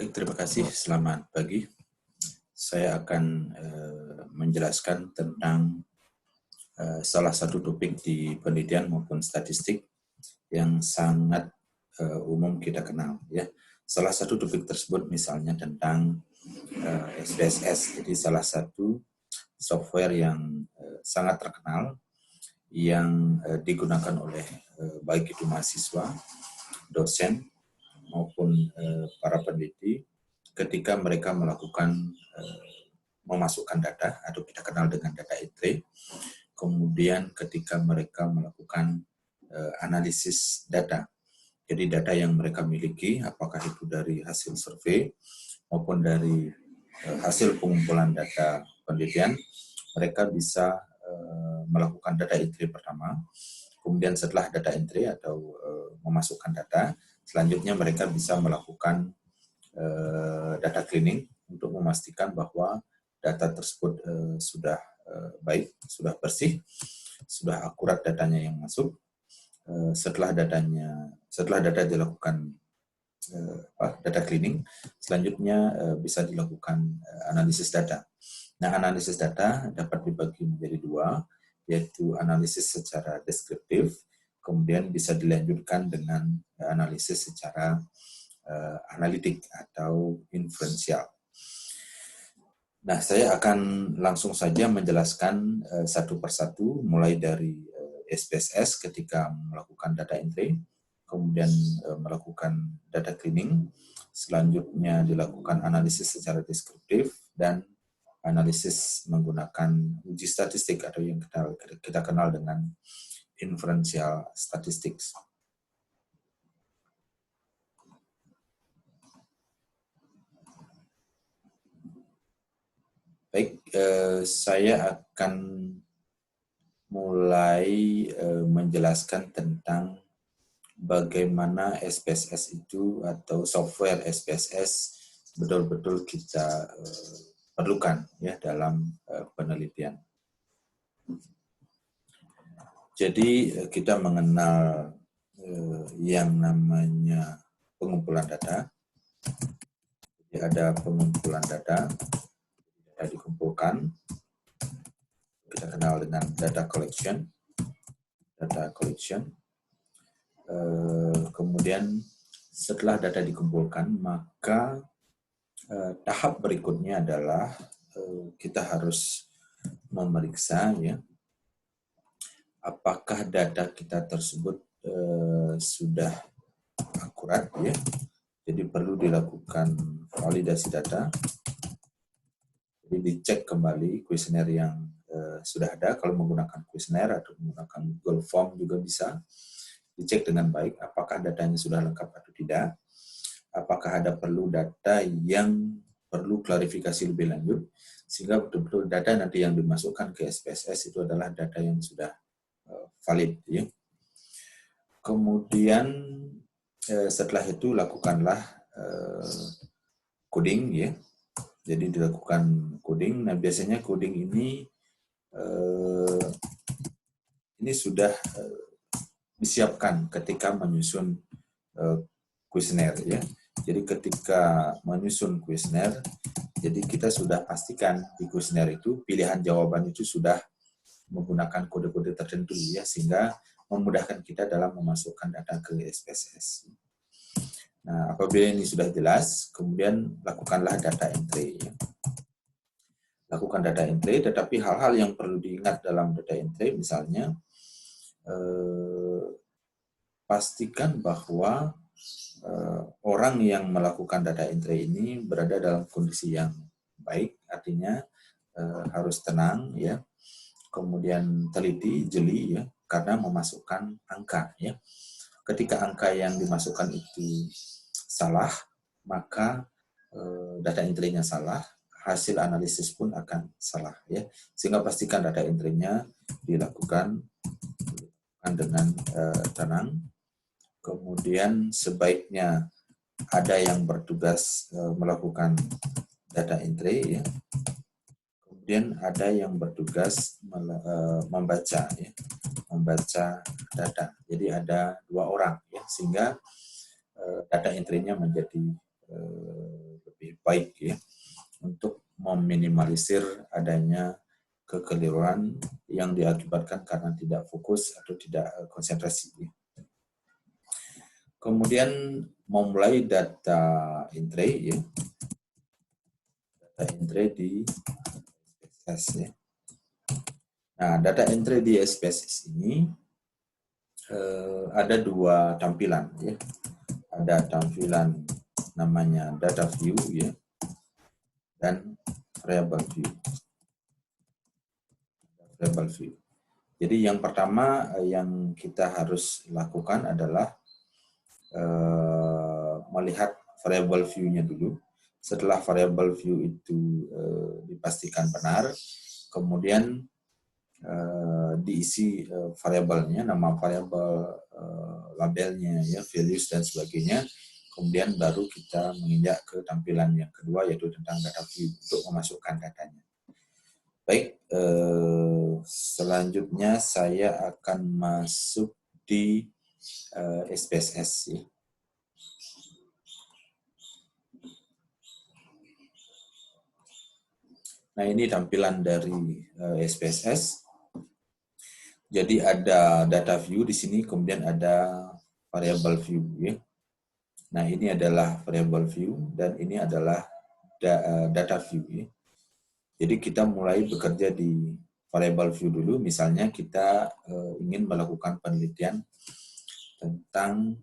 Baik, terima kasih. Selamat pagi. Saya akan menjelaskan tentang salah satu topik di penelitian maupun statistik yang sangat umum kita kenal. Ya, salah satu topik tersebut misalnya tentang SPSS. Jadi salah satu software yang sangat terkenal yang digunakan oleh baik itu mahasiswa, dosen maupun para peneliti ketika mereka melakukan memasukkan data atau kita kenal dengan data entry, kemudian ketika mereka melakukan analisis data. Jadi data yang mereka miliki, apakah itu dari hasil survei maupun dari hasil pengumpulan data penelitian, mereka bisa melakukan data entry pertama. Kemudian setelah data entry atau memasukkan data, selanjutnya mereka bisa melakukan data cleaning untuk memastikan bahwa data tersebut sudah baik, sudah bersih, sudah akurat datanya yang masuk. Setelah data dilakukan data cleaning, selanjutnya bisa dilakukan analisis data. Nah, analisis data dapat dibagi menjadi dua, yaitu analisis secara deskriptif, kemudian bisa dilanjutkan dengan analisis secara analitik atau inferensial. Nah, saya akan langsung saja menjelaskan satu persatu, mulai dari SPSS ketika melakukan data entry, kemudian melakukan data cleaning, selanjutnya dilakukan analisis secara deskriptif, dan analisis menggunakan uji statistik atau yang kita kenal dengan inferential statistics. Baik, saya akan mulai menjelaskan tentang bagaimana SPSS itu atau software SPSS betul-betul kita perlukan ya dalam penelitian. Jadi kita mengenal yang namanya pengumpulan data. Jadi ada pengumpulan data dikumpulkan, kita kenal dengan data collection. Kemudian setelah data dikumpulkan, maka tahap berikutnya adalah kita harus memeriksa ya apakah data kita tersebut sudah akurat ya. Jadi perlu dilakukan validasi data. Jadi dicek kembali kuesioner yang sudah ada. Kalau menggunakan kuesioner atau menggunakan Google Form juga bisa. Dicek dengan baik apakah datanya sudah lengkap atau tidak. Apakah ada perlu data yang perlu klarifikasi lebih lanjut, sehingga betul-betul data nanti yang dimasukkan ke SPSS itu adalah data yang sudah valid. Ya. Kemudian setelah itu lakukanlah coding, ya. Jadi dilakukan coding. Nah biasanya coding ini sudah disiapkan ketika menyusun kuesioner, ya. Jadi ketika menyusun kuesioner, jadi kita sudah pastikan di kuesioner itu pilihan jawaban itu sudah menggunakan kode-kode tertentu ya, sehingga memudahkan kita dalam memasukkan data ke SPSS. Nah, apabila ini sudah jelas, kemudian lakukanlah data entry. Ya. Lakukan data entry, tetapi hal-hal yang perlu diingat dalam data entry, misalnya pastikan bahwa orang yang melakukan data entry ini berada dalam kondisi yang baik, artinya harus tenang, ya. Kemudian teliti, jeli, ya, karena memasukkan angka, ya. Ketika angka yang dimasukkan itu salah, maka data entry-nya salah, hasil analisis pun akan salah, ya. Sehingga pastikan data entry-nya dilakukan dengan tenang. Kemudian sebaiknya ada yang bertugas melakukan data entry, ya. Kemudian ada yang bertugas membaca, ya, membaca data. Jadi ada 2 orang, ya, sehingga data entry-nya menjadi lebih baik ya, untuk meminimalisir adanya kekeliruan yang diakibatkan karena tidak fokus atau tidak konsentrasi. Kemudian memulai data entry ya, data entry di SPSS ya. Nah, data entry di SPSS ini ada dua tampilan ya. Ada tampilan namanya data view ya, dan variable view. Variable view. Jadi yang pertama yang kita harus lakukan adalah melihat variable view-nya dulu. Setelah variable view itu dipastikan benar, kemudian diisi variabelnya, nama variabel, labelnya, ya, values dan sebagainya. Kemudian baru kita menginjak ke tampilan yang kedua, yaitu tentang data view untuk memasukkan datanya. Baik, selanjutnya saya akan masuk di SPSS ya. Nah, ini tampilan dari SPSS. Jadi ada data view di sini, kemudian ada variable view ya. Nah, ini adalah variable view dan ini adalah data view ya. Jadi kita mulai bekerja di variable view dulu. Misalnya kita ingin melakukan penelitian tentang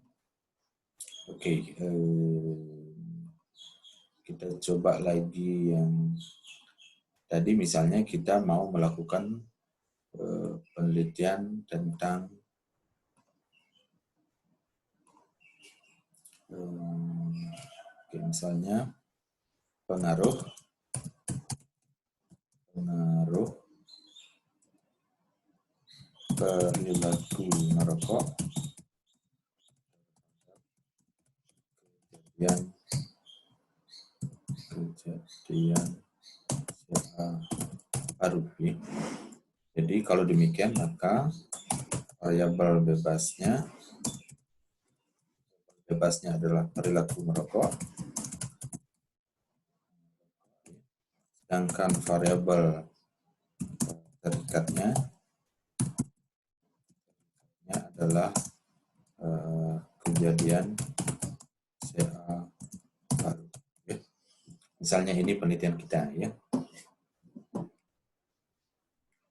kita coba lagi yang tadi, misalnya kita mau melakukan penelitian tentang misalnya pengaruh perilaku merokok kejadian baru. Jadi kalau demikian maka variabel bebasnya adalah perilaku merokok, sedangkan variabel terikatnya adalah kejadian CA baru. Ya. Misalnya ini penelitian kita ya.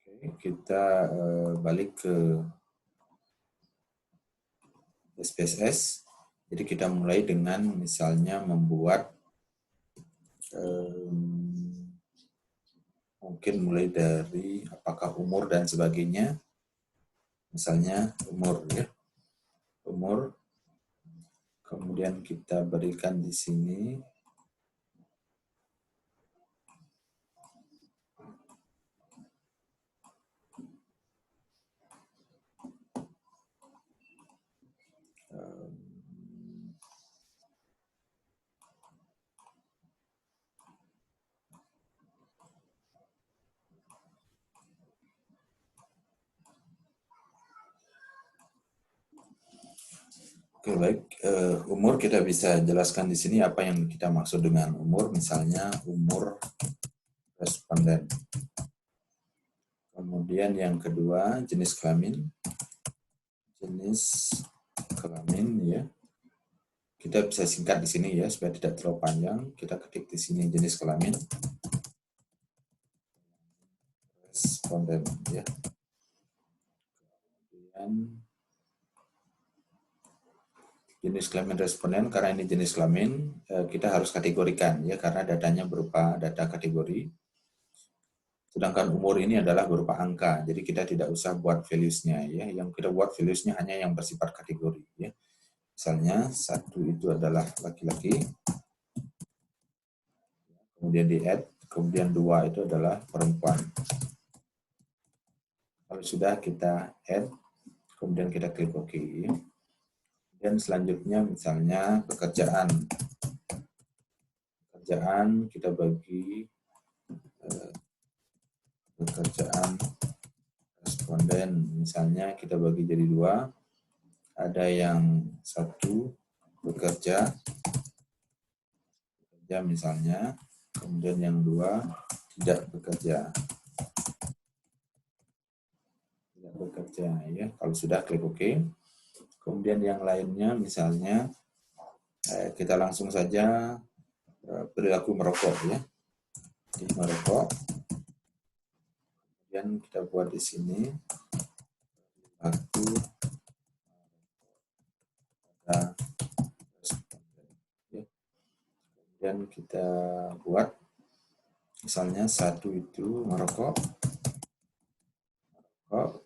Oke, kita balik ke SPSS. Jadi kita mulai dengan misalnya membuat mungkin mulai dari apakah umur dan sebagainya. Misalnya umur ya. Umur. Kemudian kita berikan di sini Oke, baik. Umur kita bisa jelaskan di sini apa yang kita maksud dengan umur. Misalnya umur responden. Kemudian yang kedua jenis kelamin. Jenis kelamin ya. Kita bisa singkat di sini ya supaya tidak terlalu panjang. Kita ketik di sini jenis kelamin. Responden ya. Kemudian jenis kelamin responden, karena ini jenis kelamin, kita harus kategorikan ya, karena datanya berupa data kategori. Sedangkan umur ini adalah berupa angka, jadi kita tidak usah buat values-nya ya. Yang kita buat values-nya hanya yang bersifat kategori ya. Misalnya 1 itu adalah laki-laki, kemudian di add, kemudian 2 itu adalah perempuan. Kalau sudah kita add, kemudian kita klik OK. Dan selanjutnya misalnya pekerjaan kita bagi pekerjaan responden, misalnya kita bagi jadi 2, ada yang 1 bekerja ya misalnya, kemudian yang 2 tidak bekerja. Tidak bekerja ya. Kalau sudah klik OK. Kemudian yang lainnya misalnya kita langsung saja perilaku merokok ya. Jadi merokok. Kemudian kita buat di sini perilaku pada responden ya. Kemudian kita buat misalnya 1 itu merokok,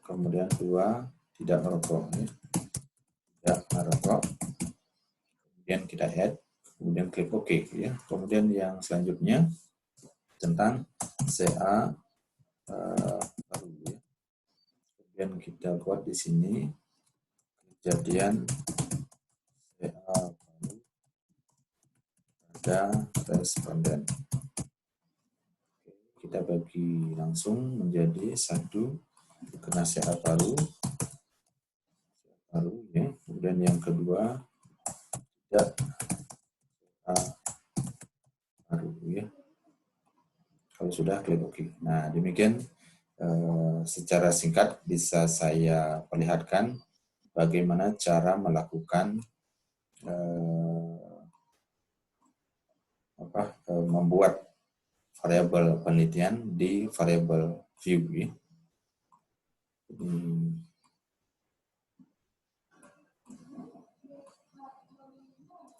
kemudian 2 tidak merokok ya. Tidak merokok. Kemudian kita add, kemudian klik OK ya. Kemudian yang selanjutnya tentang CA baru ya. Kemudian kita buat di sini kejadian CA baru pada responden. Kita bagi langsung menjadi 1 kena CA baru ya. Kemudian yang kedua tidak CA baru ya. Kalau sudah klik OK. Nah, demikian secara singkat bisa saya perlihatkan bagaimana cara melakukan membuat variabel penelitian di variabel view ya.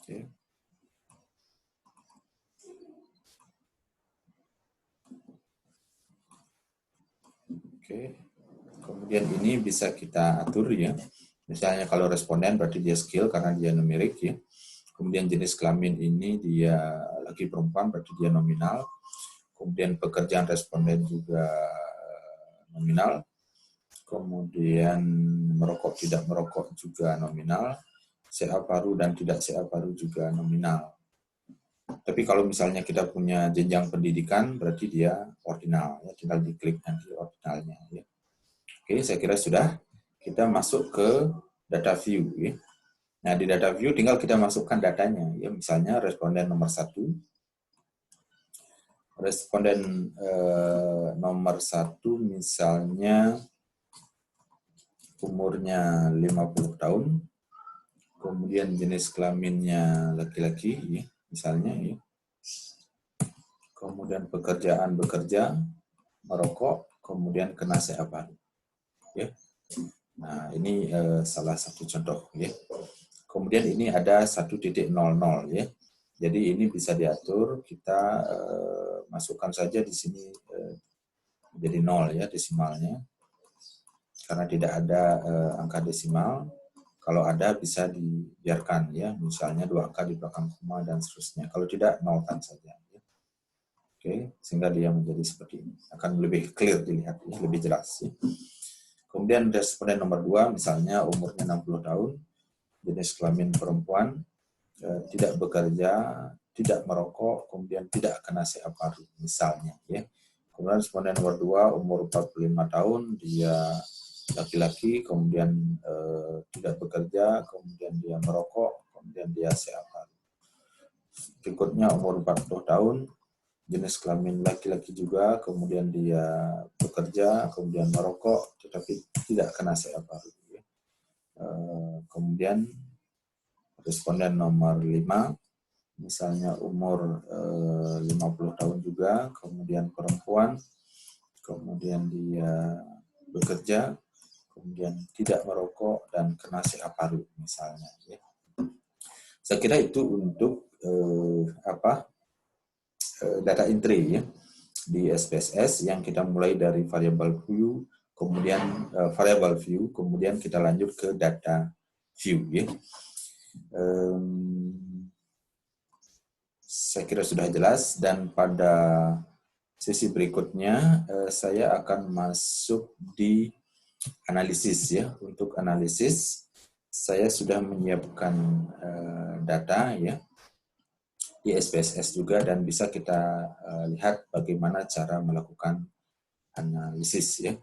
Okay. Oke. Kemudian ini bisa kita atur ya. Misalnya kalau responden berarti dia skill karena dia numerik ya. Kemudian jenis kelamin ini dia laki perempuan berarti dia nominal. Kemudian pekerjaan responden juga nominal. Kemudian merokok tidak merokok juga nominal. CA paru dan tidak CA paru juga nominal. Tapi kalau misalnya kita punya jenjang pendidikan berarti dia ordinal ya, tinggal diklik nanti ordinalnya ya. Oke, saya kira sudah. Kita masuk ke data view ya. Nah, di data view tinggal kita masukkan datanya ya, misalnya responden nomor 1. Responden nomor 1 misalnya umurnya 50 tahun. Kemudian jenis kelaminnya laki-laki ya, misalnya ya. Kemudian pekerjaan bekerja, merokok, kemudian kena CA paru. Ya. Nah, ini salah satu contoh ya. Kemudian ini ada 1.00 ya. Jadi ini bisa diatur, kita masukkan saja di sini menjadi 0 ya desimalnya. Karena tidak ada angka desimal. Kalau ada bisa dibiarkan ya, misalnya 2 angka di belakang koma dan seterusnya. Kalau tidak, nolkan saja. Ya. Oke, sehingga dia menjadi seperti ini. Akan lebih clear dilihat, ya, lebih jelas. Ya. Kemudian responden nomor 2, misalnya umurnya 60 tahun, jenis kelamin perempuan, tidak bekerja, tidak merokok, kemudian tidak kena CA paru, misalnya. Ya. Kemudian responden nomor 2, umur 45 tahun, dia laki-laki, kemudian tidak bekerja, kemudian dia merokok, kemudian dia CA paru. Berikutnya umur 40 tahun, jenis kelamin laki-laki juga, kemudian dia bekerja, kemudian merokok, tetapi tidak kena CA paru. Kemudian responden nomor 5, misalnya umur 50 tahun juga, kemudian perempuan, kemudian dia bekerja, kemudian tidak merokok dan kena CA paru misalnya. Ya. Saya kira itu untuk data entry ya di SPSS yang kita mulai dari variable view, kemudian variable view, kemudian kita lanjut ke data view ya. Saya kira sudah jelas dan pada sesi berikutnya saya akan masuk di analisis ya. Untuk analisis saya sudah menyiapkan data ya di SPSS juga dan bisa kita lihat bagaimana cara melakukan analisis ya.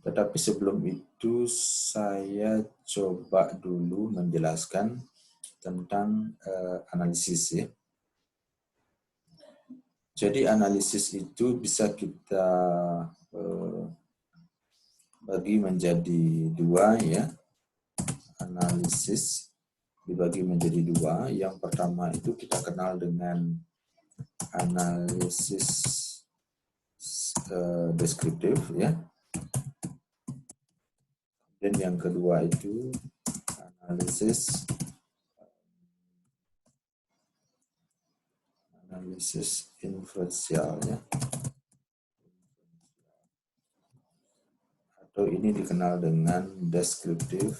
Tetapi sebelum itu saya coba dulu menjelaskan tentang analisis ya. Jadi analisis itu bisa kita bagi menjadi dua ya. Analisis dibagi menjadi dua. Yang pertama itu kita kenal dengan analisis deskriptif ya. Dan yang kedua itu analisis inferensial ya. Atau ini dikenal dengan deskriptif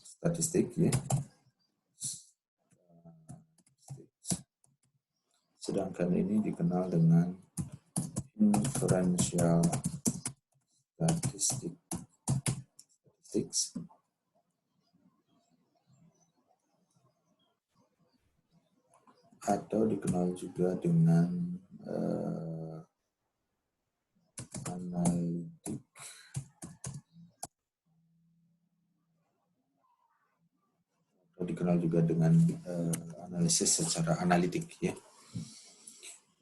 statistik ya. Sedangkan ini dikenal dengan inferential statistics atau dikenal juga dengan analitik atau dikenal juga dengan analisis secara analitik ya.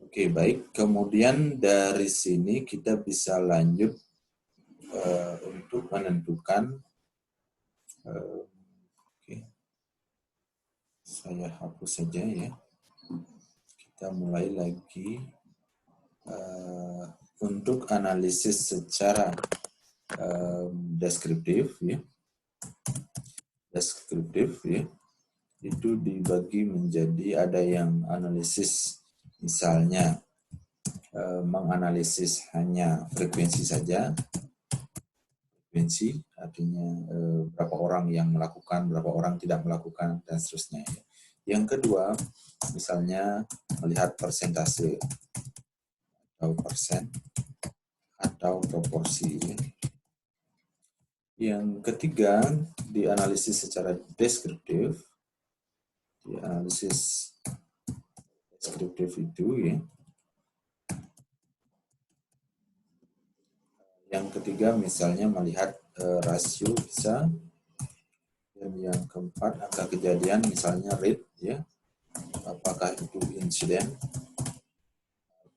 Oke, baik. Kemudian dari sini kita bisa lanjut untuk menentukan. Oke. Saya hapus saja ya. Kita mulai lagi untuk analisis secara deskriptif ya. Deskriptif ya. Itu dibagi menjadi ada yang analisis misalnya menganalisis hanya frekuensi saja. Frekuensi artinya berapa orang yang melakukan, berapa orang tidak melakukan, dan seterusnya. Yang kedua, misalnya melihat persentase atau persen atau proporsi. Yang ketiga, dianalisis secara deskriptif. Dianalisis deskriptif itu ya. Yang ketiga misalnya melihat rasio bisa. Dan yang keempat angka kejadian misalnya rate ya. Apakah itu insiden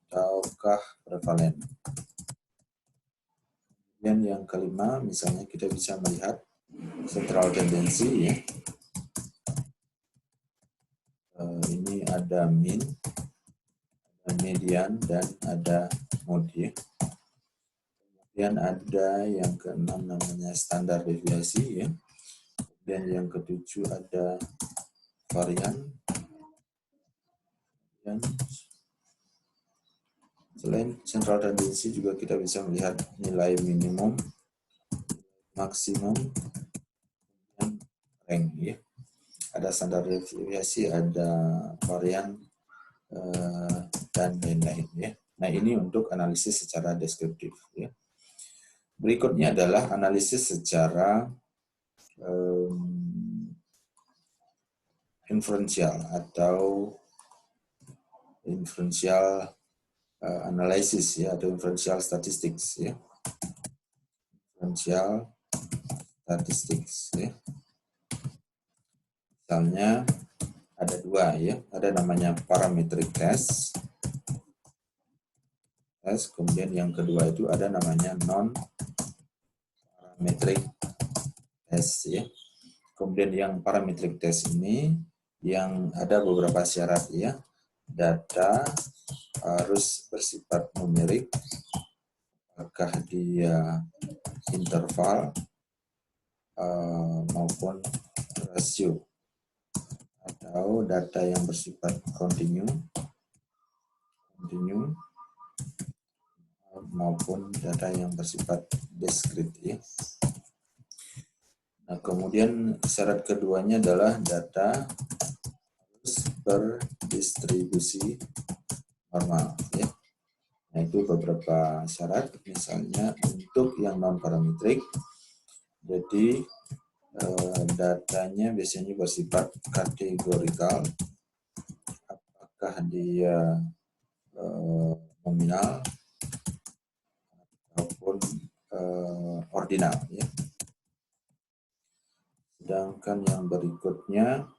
ataukah prevalen. Dan yang kelima misalnya kita bisa melihat central tendency ya. Ini ada mean, ada median, dan ada mode ya. Kemudian ada yang keenam namanya standar deviasi ya. Dan yang ketujuh ada varian. Dan selain central tendency juga kita bisa melihat nilai minimum, maksimum, dan rank ya. Ada standar deviasi, ada varian, dan lain-lain ya. Nah ini untuk analisis secara deskriptif ya. Berikutnya adalah analisis secara inferensial atau inferential analysis ya, atau inferential statistics ya. Inferential statistics ya. Misalnya ada dua ya, ada namanya parametric test, kemudian yang kedua itu ada namanya non parametric test ya. Kemudian yang parametric test ini yang ada beberapa syarat ya. Data harus bersifat numerik, apakah dia interval maupun rasio, atau data yang bersifat kontinu maupun data yang bersifat diskrit ya. Nah, kemudian syarat keduanya adalah data harus berdistribusi normal ya. Nah, itu beberapa syarat. Misalnya untuk yang non parametrik, jadi datanya biasanya bersifat kategorikal, apakah dia nominal ataupun ordinal ya. Sedangkan yang berikutnya,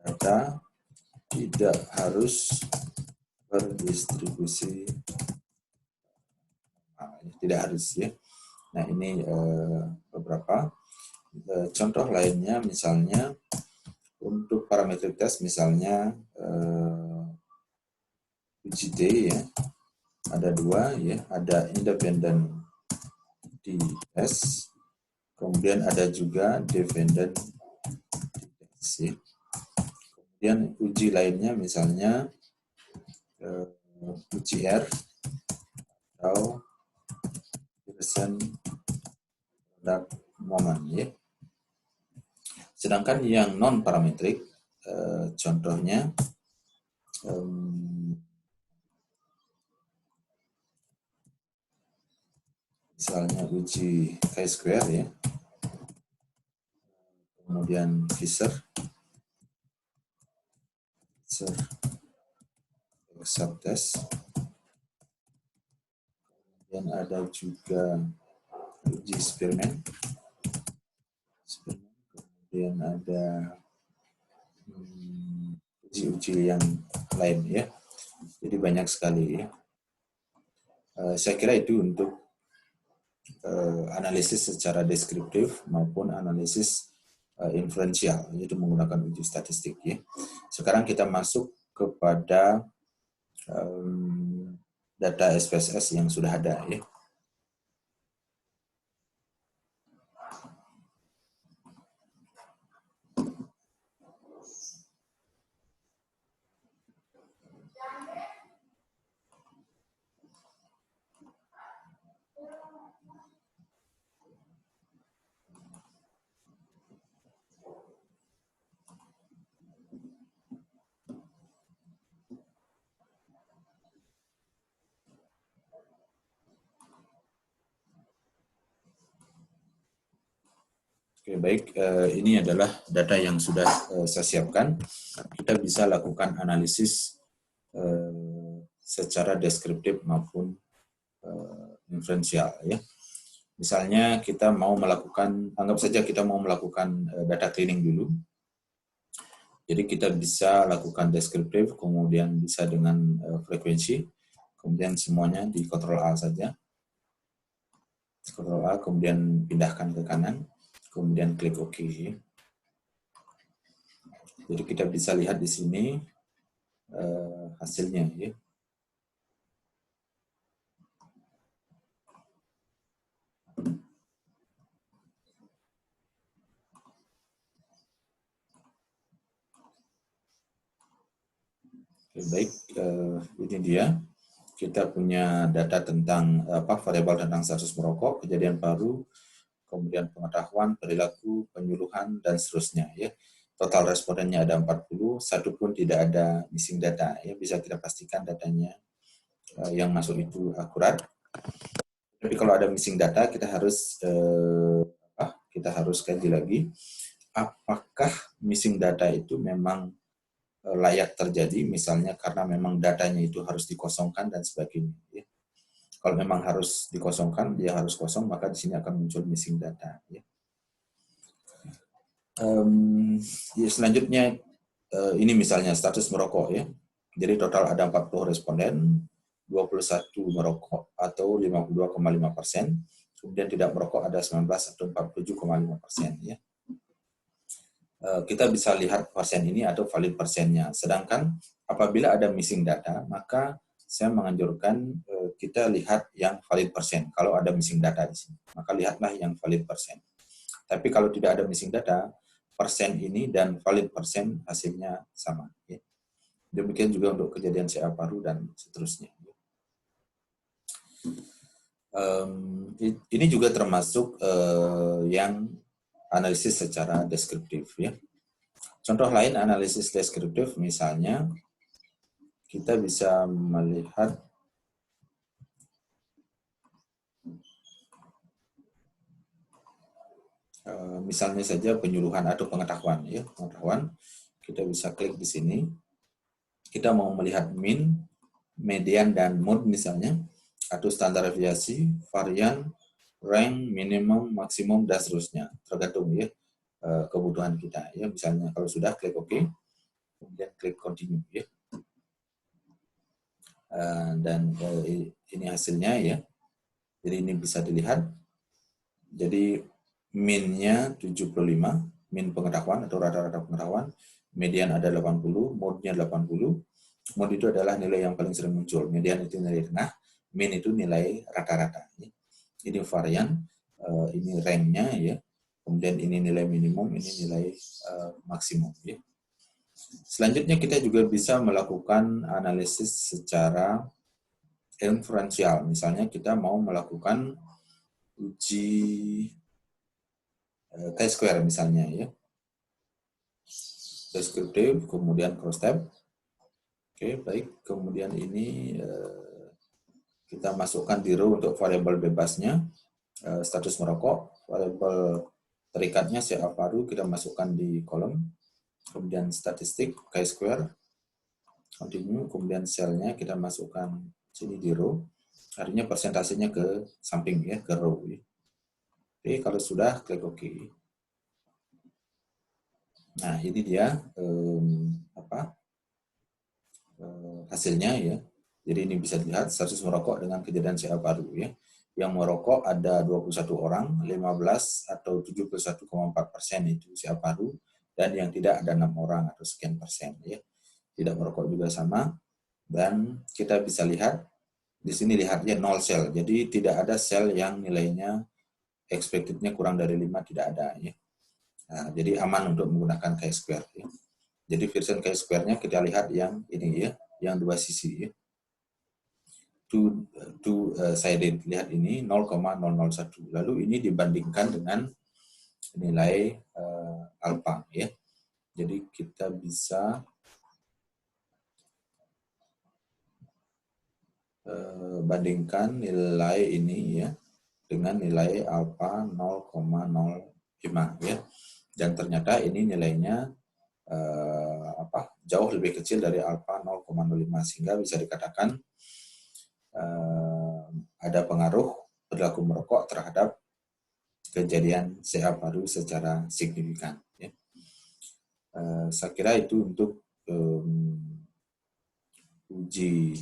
data tidak harus berdistribusi, tidak harus ya. Nah ini beberapa contoh lainnya, misalnya untuk parametric test, misalnya UGT ya, ada dua ya, ada independent DS, kemudian ada juga dependent DS ya. Kemudian uji lainnya misalnya UGR atau percent product moment ya. Sedangkan yang non parametrik contohnya misalnya uji chi-square ya, kemudian Fisher subtest, kemudian ada juga uji Spearman, kemudian ada uji-uji yang lain ya. Jadi banyak sekali ya. Saya kira itu untuk analisis secara deskriptif maupun analisis inferensial, yaitu menggunakan uji statistik ya. Sekarang kita masuk kepada data SPSS yang sudah ada ya. Oke, baik. Ini adalah data yang sudah saya siapkan. Kita bisa lakukan analisis secara deskriptif maupun inferensial ya. Misalnya kita mau melakukan, anggap saja kita mau melakukan data cleaning dulu. Jadi kita bisa lakukan deskriptif, kemudian bisa dengan frekuensi, kemudian semuanya di Ctrl A saja. Ctrl A, kemudian pindahkan ke kanan, kemudian klik OK. Jadi kita bisa lihat di sini hasilnya ya. Oke, baik, ini dia. Kita punya data tentang variabel tentang status merokok, kejadian baru, kemudian pengetahuan, perilaku, penyuluhan, dan seterusnya ya. Total respondennya ada 40, satu pun tidak ada missing data ya. Bisa kita pastikan datanya yang masuk itu akurat. Tapi kalau ada missing data, kita harus kaji lagi apakah missing data itu memang layak terjadi, misalnya karena memang datanya itu harus dikosongkan dan sebagainya. Ya. Kalau memang harus dikosongkan, dia harus kosong, maka di sini akan muncul missing data. Ya. Selanjutnya, ini misalnya status merokok ya. Jadi total ada 40 responden, 21 merokok atau 52,5%, kemudian tidak merokok ada 19 atau 47,5% ya. Kita bisa lihat persen ini atau valid persennya. Sedangkan apabila ada missing data, maka saya menganjurkan kita lihat yang valid persen. Kalau ada missing data di sini, maka lihatlah yang valid persen. Tapi kalau tidak ada missing data, persen ini dan valid persen hasilnya sama. Ya. Demikian juga untuk kejadian CA paru dan seterusnya. Ini juga termasuk yang analisis secara deskriptif ya. Contoh lain analisis deskriptif, misalnya kita bisa melihat misalnya saja penyuluhan atau pengetahuan ya, pengetahuan. Kita bisa klik di sini. Kita mau melihat mean, median dan mode misalnya, atau standar deviasi, varian, rank, minimum, maksimum dan seterusnya. Tergantung ya. kebutuhan kita. Ya, misalnya kalau sudah klik OK, kemudian klik continue. Ya. Dan ini hasilnya ya. Jadi ini bisa dilihat. Jadi min-nya 75, min pengetahuan atau rata-rata pengetahuan, median ada 80, mode-nya 80. Mode itu adalah nilai yang paling sering muncul. Median itu nilai tengah, min itu nilai rata-rata. Ini varian, ini rank-nya ya. Kemudian ini nilai minimum, ini nilai maksimum ya. Selanjutnya kita juga bisa melakukan analisis secara inferensial. Misalnya kita mau melakukan uji chi-square misalnya ya. Deskriptif, kemudian cross-tab. Oke, baik. Kemudian ini kita masukkan di row untuk variabel bebasnya, status merokok, variabel terikatnya CA baru kita masukkan di kolom, kemudian statistik, chi-square, continue, kemudian selnya kita masukkan sini di row, artinya persentasenya ke samping ya, ke row. Ya. Oke, kalau sudah klik OK. Nah, ini dia hasilnya ya. Jadi ini bisa dilihat status merokok dengan kejadian CA baru ya. Yang merokok ada 21 orang, 15 atau 71,4% itu CA baru, dan yang tidak ada 6 orang atau sekian persen ya. Tidak merokok juga sama, dan kita bisa lihat di sini lihatnya 0 sel. Jadi tidak ada sel yang nilainya expected-nya kurang dari 5, tidak ada ya. Nah, jadi aman untuk menggunakan chi-square ya. Jadi version chi-square-nya kita lihat yang ini ya, yang dua sisi ya. Two-sided, lihat ini 0,001. Lalu ini dibandingkan dengan nilai alpha ya. Jadi kita bisa bandingkan nilai ini ya dengan nilai alpha 0,05 ya. Dan ternyata ini nilainya jauh lebih kecil dari alpha 0,05, sehingga bisa dikatakan ada pengaruh perilaku merokok terhadap kejadian CA baru secara signifikan. Ya. Saya kira itu untuk uji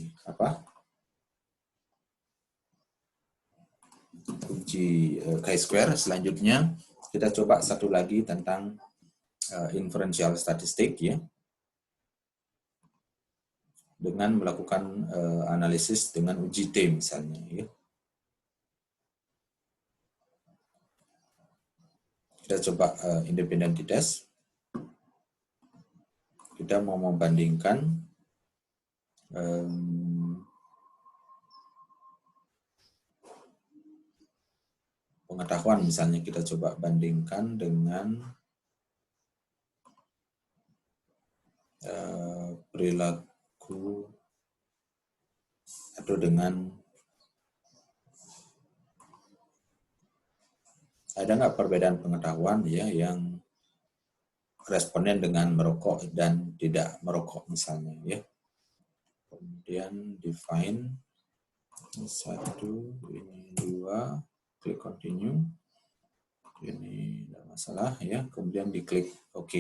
chi-square. Selanjutnya kita coba satu lagi tentang inferential statistik ya, dengan melakukan analisis dengan uji T misalnya ya. Kita coba independent test. Kita mau membandingkan pengetahuan, misalnya kita coba bandingkan dengan perilaku atau dengan ada nggak perbedaan pengetahuan ya yang responden dengan merokok dan tidak merokok misalnya ya. Kemudian define 1, ini 2, klik continue, ini tidak masalah ya, kemudian diklik OK.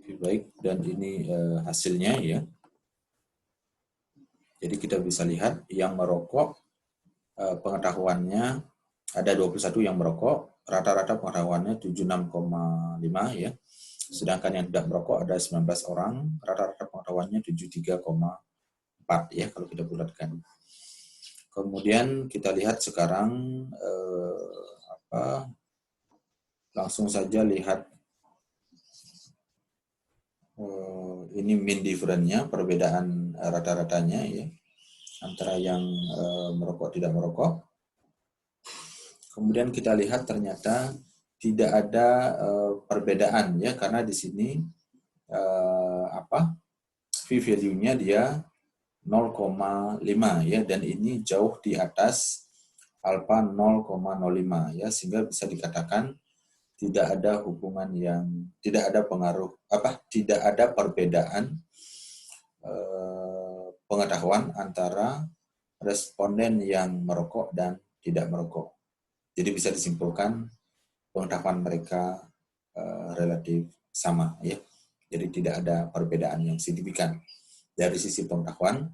Baik, dan ini hasilnya ya. Jadi kita bisa lihat yang merokok pengetahuannya ada 21 yang merokok, rata-rata pengetahuannya 76,5 ya. Sedangkan yang tidak merokok ada 19 orang, rata-rata pengetahuannya 73,4 ya kalau kita bulatkan. Kemudian kita lihat sekarang langsung saja lihat ini mean difference-nya, perbedaan rata-ratanya ya antara yang merokok tidak merokok. Kemudian kita lihat ternyata tidak ada perbedaan ya, karena di sini p-value-nya dia 0,5 ya, dan ini jauh di atas alpha 0,05 ya, sehingga bisa dikatakan tidak ada hubungan yang tidak ada pengaruh tidak ada perbedaan pengetahuan antara responden yang merokok dan tidak merokok. Jadi bisa disimpulkan pengetahuan mereka relatif sama, ya. Jadi tidak ada perbedaan yang signifikan dari sisi pengetahuan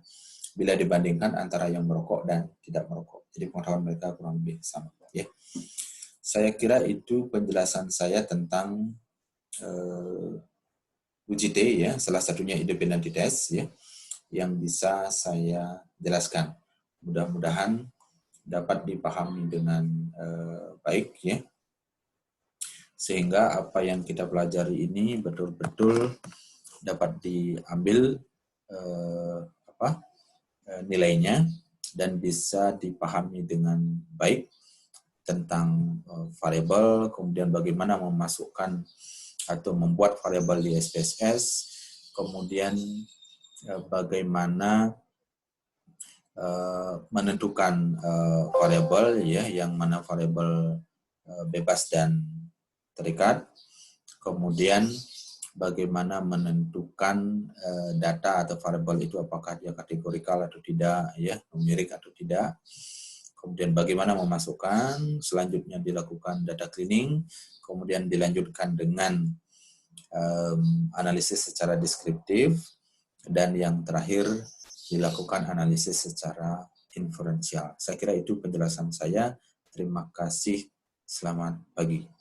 bila dibandingkan antara yang merokok dan tidak merokok. Jadi pengetahuan mereka kurang lebih sama, ya. Saya kira itu penjelasan saya tentang UJT, ya, salah satunya independent test, ya, yang bisa saya jelaskan. Mudah-mudahan dapat dipahami dengan baik, ya, sehingga apa yang kita pelajari ini betul-betul dapat diambil nilainya dan bisa dipahami dengan baik tentang variabel, kemudian bagaimana memasukkan atau membuat variabel di SPSS, kemudian bagaimana menentukan variabel, ya, yang mana variabel bebas dan terikat, kemudian bagaimana menentukan data atau variabel itu apakah dia kategorikal atau tidak, ya, numerik atau tidak. Kemudian bagaimana memasukkan, selanjutnya dilakukan data cleaning, kemudian dilanjutkan dengan analisis secara deskriptif, dan yang terakhir dilakukan analisis secara inferensial. Saya kira itu penjelasan saya. Terima kasih. Selamat pagi.